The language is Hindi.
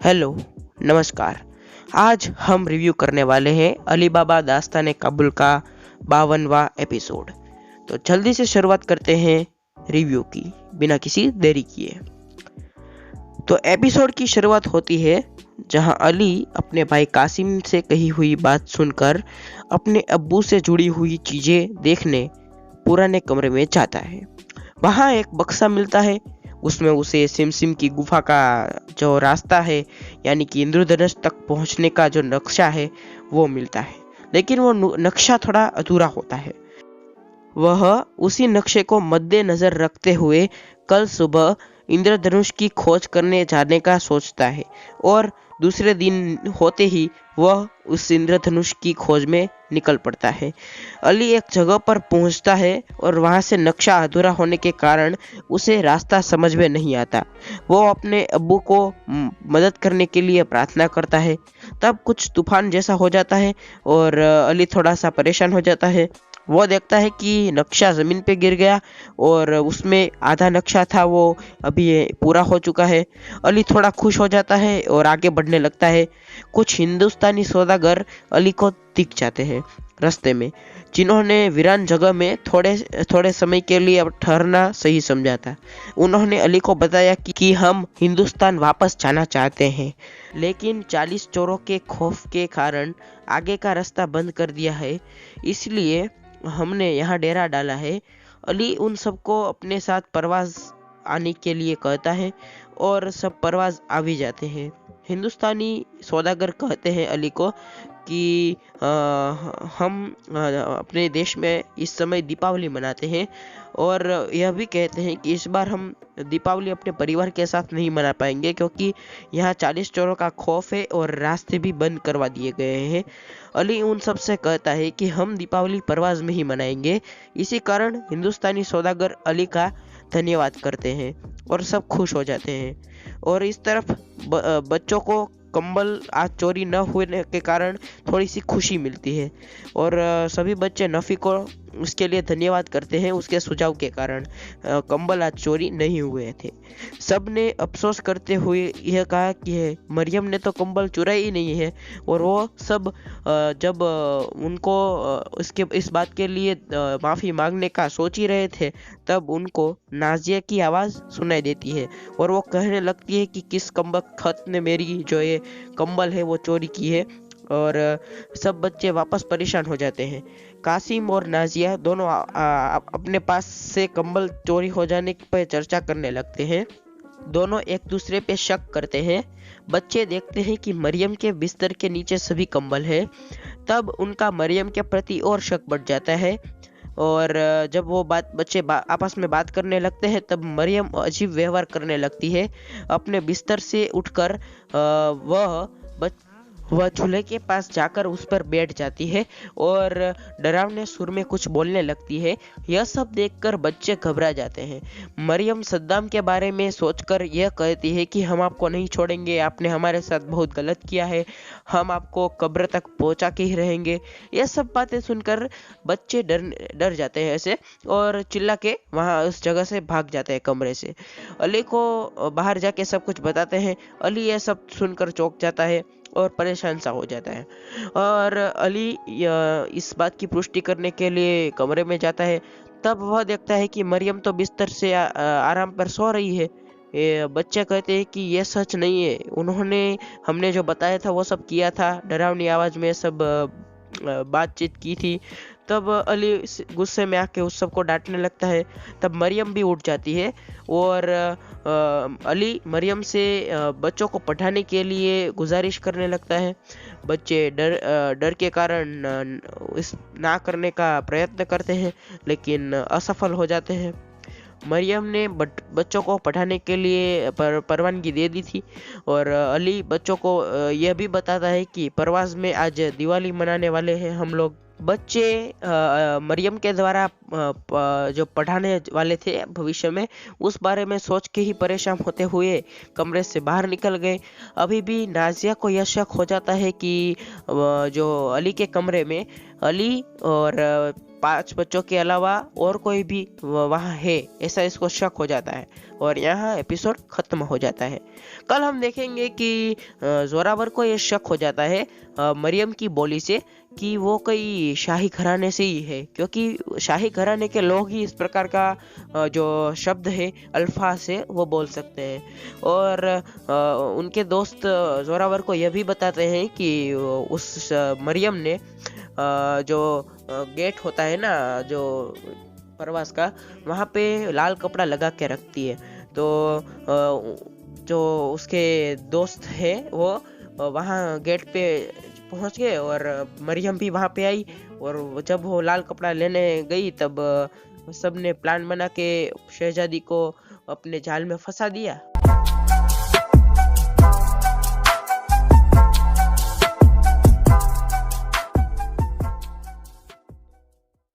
हेलो, नमस्कार। आज हम रिव्यू करने वाले हैं अली बाबा दास्तान काबुल का 52वां एपिसोड। तो जल्दी से शुरुआत करते हैं रिव्यू की, बिना किसी देरी किए। तो एपिसोड की शुरुआत होती है जहां अली अपने भाई कासिम से कही हुई बात सुनकर अपने अब्बू से जुड़ी हुई चीजें देखने पुराने कमरे में जाता है। वहां एक बक्सा मिलता है, उसमें उसे सिमसिम की गुफा का जो रास्ता है, यानी कि इंद्रधनुष तक पहुंचने का जो नक्शा है वो मिलता है। लेकिन वो नक्शा थोड़ा अधूरा होता है। वह उसी नक्शे को मद्देनजर रखते हुए कल सुबह इंद्रधनुष की खोज करने जाने का सोचता है और दूसरे दिन होते ही वह उस इंद्रधनुष की खोज में निकल पड़ता है। अली एक जगह पर पहुंचता है और वहां से नक्शा अधूरा होने के कारण उसे रास्ता समझ में नहीं आता। वो अपने अब्बू को मदद करने के लिए प्रार्थना करता है। तब कुछ तूफान जैसा हो जाता है और अली थोड़ा सा परेशान हो जाता है। वो देखता है कि नक्शा ज़मीन पे गिर गया और उसमें आधा नक्शा था वो अभी पूरा हो चुका है। अली थोड़ा खुश हो जाता है और आगे बढ़ने लगता है। कुछ हिंदुस्तानी सौदागर अली को दिख जाते हैं रास्ते में, जिन्होंने वीरान जगह में थोड़े थोड़े समय के लिए अब ठहरना सही समझा था। उन्होंने अली को बताया कि हम हिंदुस्तान वापस जाना चाहते हैं, लेकिन 40 चोरों के खौफ के कारण आगे का रास्ता बंद कर दिया है, इसलिए हमने यहाँ डेरा डाला है। अली उन सबको अपने साथ परवाज आने के लिए कहता है और सब परवाज आ भी जाते हैं। हिंदुस्तानी सौदागर कहते हैं अली को कि हम अपने देश में इस समय दीपावली मनाते हैं और यह भी कहते हैं कि इस बार हम दीपावली अपने परिवार के साथ नहीं मना पाएंगे, क्योंकि यहाँ 40 चोरों का खौफ है और रास्ते भी बंद करवा दिए गए हैं। अली उन सब से कहता है कि हम दीपावली परवाज में ही मनाएंगे। इसी कारण हिंदुस्तानी सौदागर अली का धन्यवाद करते हैं और सब खुश हो जाते हैं। और इस तरफ बच्चों को कंबल आज चोरी न होने के कारण थोड़ी सी खुशी मिलती है और सभी बच्चे नफ़ी को उसके लिए धन्यवाद करते हैं, उसके सुझाव के कारण कंबल आज चोरी नहीं हुए थे। सब ने अफसोस करते हुए यह कहा कि मरियम ने तो कंबल चुराई ही नहीं है। और वो सब जब उनको इसके इस बात के लिए माफ़ी मांगने का सोच ही रहे थे, तब उनको नाजिया की आवाज़ सुनाई देती है और वो कहने लगती है कि किस कमबख्त ने मेरी जो ये कंबल है वो चोरी की है। और सब बच्चे वापस परेशान हो जाते हैं। कासिम और नाजिया दोनों अपने पास से कंबल चोरी हो जाने पर चर्चा करने लगते हैं। दोनों एक दूसरे पे शक करते हैं। बच्चे देखते हैं कि मरियम के बिस्तर के नीचे सभी कंबल है। तब उनका मरियम के प्रति और शक बढ़ जाता है और जब वो बच्चे आपस में बात करने लगते हैं, तब मरियम अजीब व्यवहार करने लगती है। अपने बिस्तर से उठकर वह चूल्हे के पास जाकर उस पर बैठ जाती है और डरावने सुर में कुछ बोलने लगती है। यह सब देखकर बच्चे घबरा जाते हैं। मरियम सद्दाम के बारे में सोचकर यह कहती है कि हम आपको नहीं छोड़ेंगे, आपने हमारे साथ बहुत गलत किया है, हम आपको कब्र तक पहुंचा के ही रहेंगे। यह सब बातें सुनकर बच्चे डर जाते हैं ऐसे और चिल्ला के वहाँ उस जगह से भाग जाते हैं कमरे से। अली को बाहर जाके सब कुछ बताते हैं। अली यह सब सुनकर चौंक जाता है और परेशान सा हो जाता है और अली इस बात की पुष्टि करने के लिए कमरे में जाता है। तब वह देखता है कि मरियम तो बिस्तर से आराम पर सो रही है। बच्चे कहते हैं कि यह सच नहीं है, उन्होंने हमने जो बताया था वो सब किया था, डरावनी आवाज़ में सब बातचीत की थी। तब अली गुस्से में आके उस सबको डांटने लगता है। तब मरियम भी उठ जाती है और अली मरियम से बच्चों को पढ़ाने के लिए गुजारिश करने लगता है। बच्चे डर के कारण इस ना करने का प्रयत्न करते हैं, लेकिन असफल हो जाते हैं। मरियम ने बच्चों को पढ़ाने के लिए परवानगी दे दी थी और अली बच्चों को यह भी बताता है कि परवाज़ में आज दिवाली मनाने वाले हैं हम लोग। बच्चे मरियम के द्वारा जो पढ़ाने वाले थे भविष्य में, उस बारे में सोच के ही परेशान होते हुए कमरे से बाहर निकल गए। अभी भी नाजिया को यह शक हो जाता है कि जो अली के कमरे में अली और 5 बच्चों के अलावा और कोई भी वहाँ है, ऐसा इसको शक हो जाता है और यहाँ एपिसोड खत्म हो जाता है। कल हम देखेंगे कि जोरावर को ये शक हो जाता है मरियम की बोली से कि वो कोई शाही घराने से ही है, क्योंकि शाही घराने के लोग ही इस प्रकार का जो शब्द है अल्फा से वो बोल सकते हैं। और उनके दोस्त जोरावर को यह भी बताते हैं कि उस मरियम ने जो गेट होता है ना जो प्रवास का, वहाँ पे लाल कपड़ा लगा के रखती है। तो जो उसके दोस्त है वो वहाँ गेट पे पहुँच गए और मरियम भी वहाँ पे आई। और जब वो लाल कपड़ा लेने गई तब सबने प्लान बना के शहजादी को अपने जाल में फंसा दिया